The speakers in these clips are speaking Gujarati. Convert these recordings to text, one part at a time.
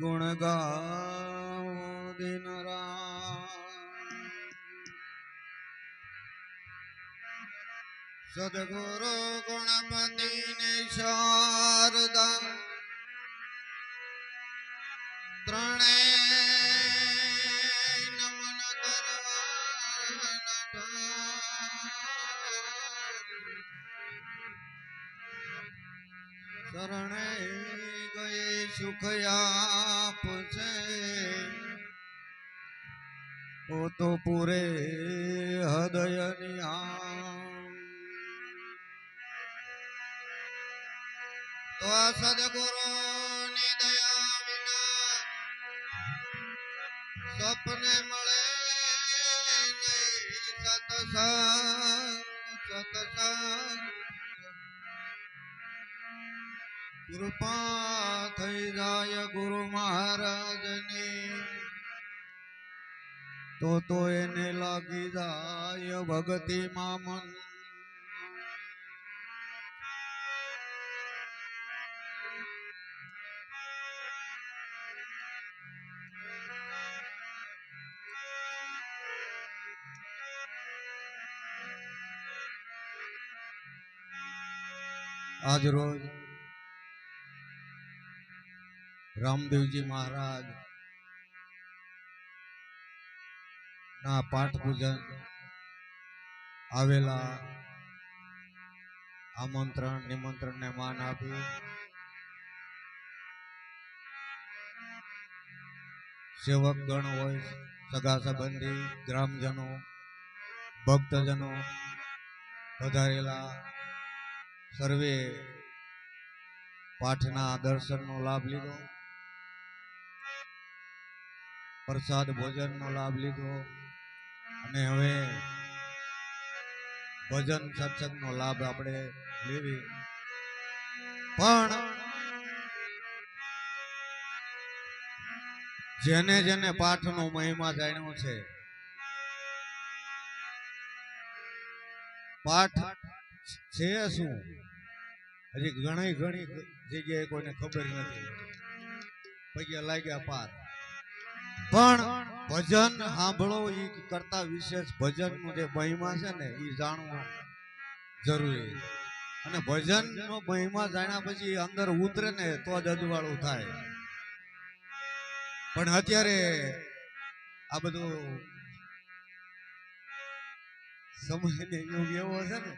ગુણ ગાઓ દિન રાત સદગુરુ ગણપતિ ને શારદા ત્રણેય નમન શરણે ગયે સુખ આપશે ઓ તો પૂરે હૃદય તો આ સદગુરુ ની દયા વિના સપને મળે નહીં સતસંગ કૃપા થઈ જાય ગુરુ મહારાજની તો એને લાગી જાય ભક્તિ માં મન આજ રોજ રામદેવજી મહારાજ ના પાઠ પૂજન આવેલા આમંત્રણ નિમંત્રણ ને માન આપી સેવક ગણ હોય સગા સંબંધી ગ્રામજનો ભક્તજનો પધારેલા સર્વે પાઠના દર્શનનો લાભ લીધો પ્રસાદ ભોજનનો લાભ લીધો અને હવે ભજન સત્સંગનો લાભ આપણે લેવી પણ જેને જેને પાઠનો મહિમા જાણ્યો છે પાઠ છે શું હજી ઘણી જગ્યાએ કોઈને ખબર નથી પૈયા લાગ્યા પાર પણ ભજન સાંભળો એ કરતા વિશેષ ભજનનો જે મહિમા છે ને એ જાણવું જરૂરી અને ભજનનો મહિમા જાણ્યા પછી અંદર ઉતરે ને તો જ અજવાળું થાય પણ અત્યારે આ બધું સમયને યુગ એવો છે ને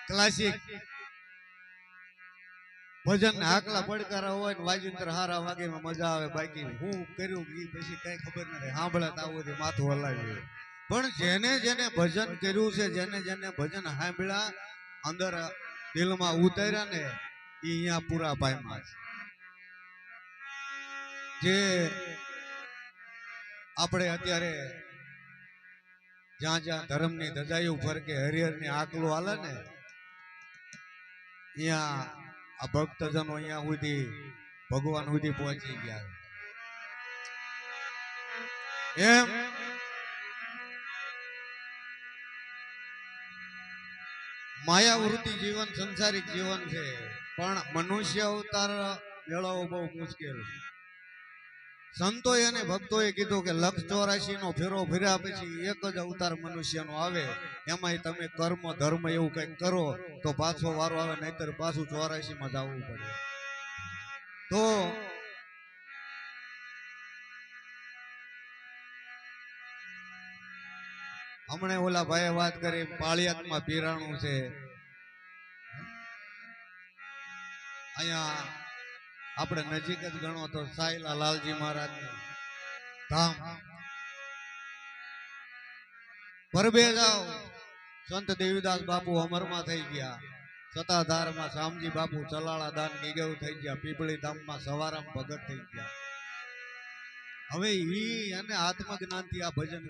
ક્લાસિક ભજન હાકલા પડકારા હોય ને વાજિંત્ર હારા વાગે મજા આવે બાકી હું કર્યું એ પછી કઈ ખબર નથી સાંભળે તો આવું માથું હલાવ્યું પણ જેને જેને ભજન કર્યું છે જેને જેને ભજન સાંભળ્યા અંદર દિલમાં ઉતાર્યા ને એ અહીંયા પૂરા પાયમાં છે જે આપણે અત્યારે જ્યાં જ્યાં ધર્મની ધજાયું ફરકે હરિહરની આકલું હાલે ને અહીંયા આ ભક્તજનો અહીંયા સુધી ભગવાન સુધી પહોંચી ગયા એમ માયાવૃત્તિ જીવન સંસારિક જીવન છે પણ મનુષ્ય અવતાર મેળવવો બહુ મુશ્કેલ છે સંતોએ અને ભક્તોએ કીધું કે 184 નો ફેરો ફર્યા પછી એક જ અવતાર મનુષ્યનો આવે એમાંય તમે કર્મ ધર્મ એવું કંઈક કરો તો પાછો વારો આવે નહીતર પાછું 84 માં જવું પડે તો હમણે ઓલા ભાઈએ વાત કરી પાળિયાદમાં પીરાણું છે અહીંયા આપણે નજીક જ ગણો તો સાયલા લાલજી મહારાજ ધામ પરબે જાઓ સંત દેવીદાસ બાપુ અમરમાં થઈ ગયા સતાધારમાં શામજી બાપુ ચલાળા દાન ગીગેવ થઈ ગયા પીપળી ધામમાં સવારામ ભગત થઈ ગયા હવે ઈ અને આત્મજ્ઞાનથી આ ભજન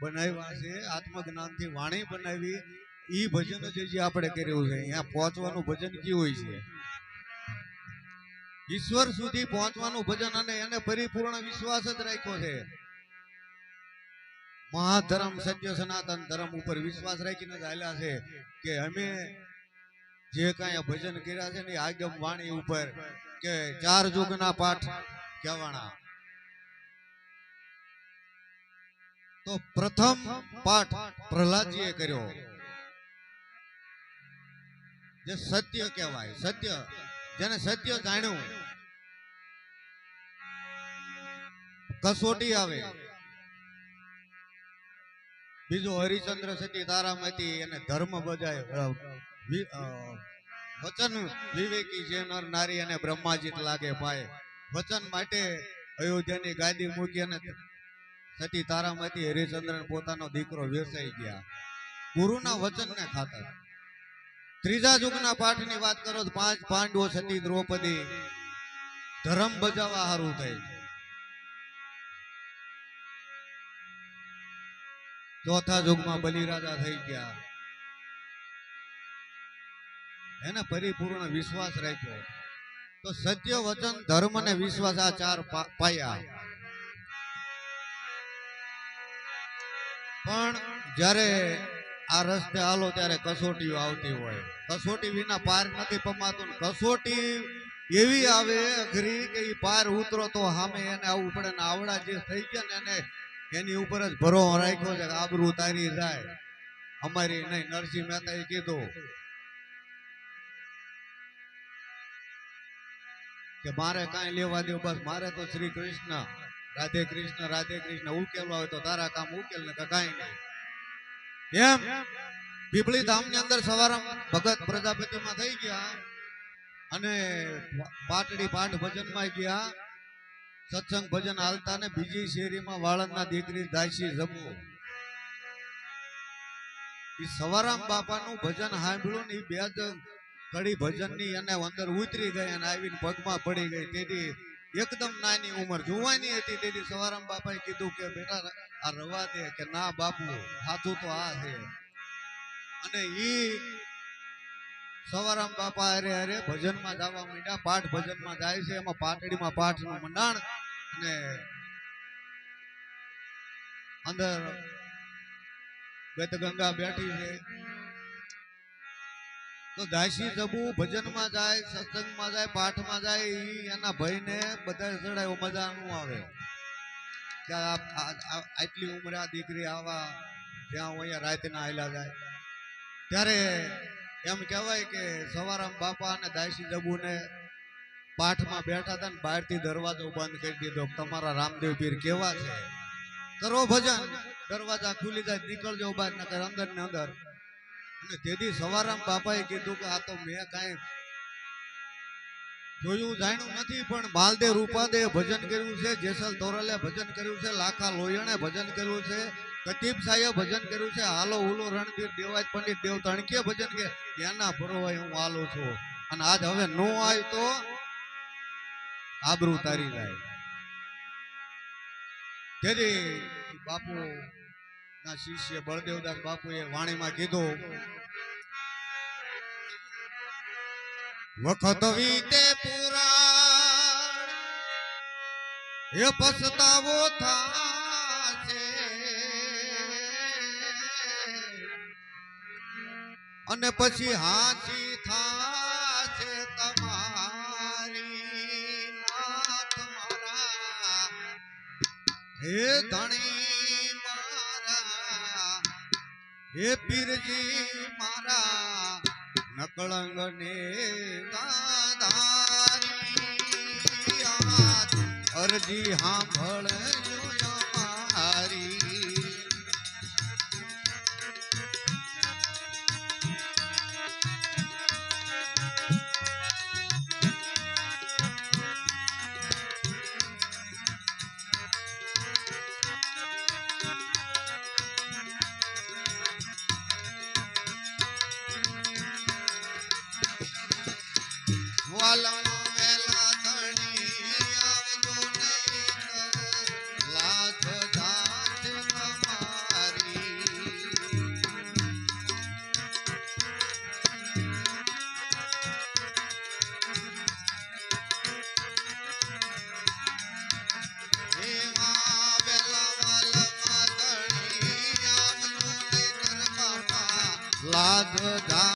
બનાવ્યા છે આત્મજ્ઞાનથી વાણી બનાવી ઈ ભજન જે આપણે કર્યું છે અહીંયા પહોંચવાનું ભજન કેવું છે ઈશ્વર સુધી પહોંચવાનું ભજન અને એને પરિપૂર્ણ વિશ્વાસ જ રાખ્યો છે મહાધર્મ સત્ય સનાતન ધર્મ ઉપર વિશ્વાસ રાખીને જ હાલ્યા છે કે અમે જે કાંઈ ભજન કર્યા છે ને આગમ વાણી ઉપર કે 4 યુગના પાઠ કહેવાના. તો પ્રથમ પાઠ પ્રહલાદજીએ કર્યો, જે સત્ય કહેવાય. સત્ય, જેને સત્ય જાણ્યું, કસોટી આવે. બીજું હરિચંદ્ર સતી તારામતી એને ધર્મ બજાય, વચન વિવેકી જે નર નારી અને બ્રહ્માજીત લાગે પાય. વચન માટે અયોધ્યાની ગાદી મૂકી અને સતી તારામતી હરિચંદ્ર પોતાનો દીકરો વેચાઈ ગયા ગુરુના વચનને ખાતર. ત્રીજા યુગના પાઠની વાત કરો તો 5 પાંડવો સતી દ્રૌપદી ધર્મ બજાવવા હારું થઈ. ચોથા યુગમાં બલિરાજા થઈ ગયા. એને પરિપૂર્ણ વિશ્વાસ રાખ્યો. તો સત્ય, વચન, ધર્મ અને વિશ્વાસ, આ 4 પાયા. પણ જ્યારે આ રસ્તે હાલો ત્યારે કસોટીઓ આવતી હોય. કસોટી વિના પાર નથી પમાતું. કસોટી એવી આવે અઘરી કે એ પાર ઉતરો તો સામે એને આવવું પડે. ને આવડા જે થઈ ગયા ને એને એની ઉપર જ ભરો રાખ્યો છે, આબરૂ તારી જાય. અમારી નહીં, નરસિંહ મહેતાએ કીધું કે મારે કાંઈ લેવા દેવું, બસ મારે તો શ્રી કૃષ્ણ, રાધે કૃષ્ણ, રાધે કૃષ્ણ ઉકેલવા હોય તો તારા કામ ઉકેલ, ને કાંઈ નહીં. એમ પીપળી ધામની અંદર સવારમાં ભગત પ્રજાપતિમાં થઈ ગયા અને પાટડી પાઠ ભજનમાં ગયા. સત્સંગ ભજન હાલતા ને બીજી શેરીમાં વાળંદના દીકરી દાસી જમો એ સવારામ બાપાનું ભજન સાંભળ્યું ને એ બે જ કડી ભજનની અને અંદર ઉતરી ગઈ અને આવીને પગમાં પડી ગઈ. તેથી એકદમ નાની ઉંમર, જુવાની હતી. તેથી સવારામ બાપાએ કીધું કે બેટા આ રવા દે. કે ના બાપુ, સાચું તો આ છે. અને ઈ સવારામ બાપા અરે અરે ભજનમાં જવા માંડ્યા. પાઠ ભજનમાં જાય છે. એમાં પાટડીમાં પાઠનું મંડાણ અને અંદર ગંગા બેઠી છે. તો દાસી જબુ ભજનમાં જાય, સત્સંગમાં જાય, પાઠમાં જાય. ઈ એના ભાઈને બધા ચડાયો, મજા ન આવે કે આટલી ઉંમરે આ દીકરી આવા જ્યાં અહીંયા રાતના આયલા જાય. ત્યારે એમ કહેવાય કે સવારામ બાપા અને દાસી જબુને પાઠમાં બેઠા હતા ને બહારથી દરવાજો બંધ કરી દીધો. તમારા રામદેવ પીર કેવા છે, કરો ભજન. દરવાજા ખુલી જાય, નીકળજો બહાર, નકર અંદર ને અંદર. અને તેથી સવારામ બાપાએ કીધું કે આ તો મેં કાંઈ જોયું જાણ્યું નથી, પણ બાલદે રૂપાદે ભજન કર્યું છે, જેસલ તોરલે ભજન કર્યું છે, લાખા લોયણે ભજન કર્યું છે, કતીબ સાહેબ ભજન કર્યું છે, હાલો ઉલો રણધીર દેવાજ પંડિત દેવ તણકીએ ભજન કે એના ભરોવાય હું હાલું છું. અને આજ હવે નો આવ્યું તો આબરૂ તારી જાય. તેથી બાપુ ના શિષ્ય બળદેવદાસ બાપુએ વાણીમાં કીધું, વખત વીતે પુરાણ એ પછતાવો થાશે, અને પછી હાચી થાશે તમારી નાથ મારા. હે ધણી મારા, હે પીરજી મારા, નકળંગ ને ગાધારી અરજી સાંભળજો અમારી. વાલમ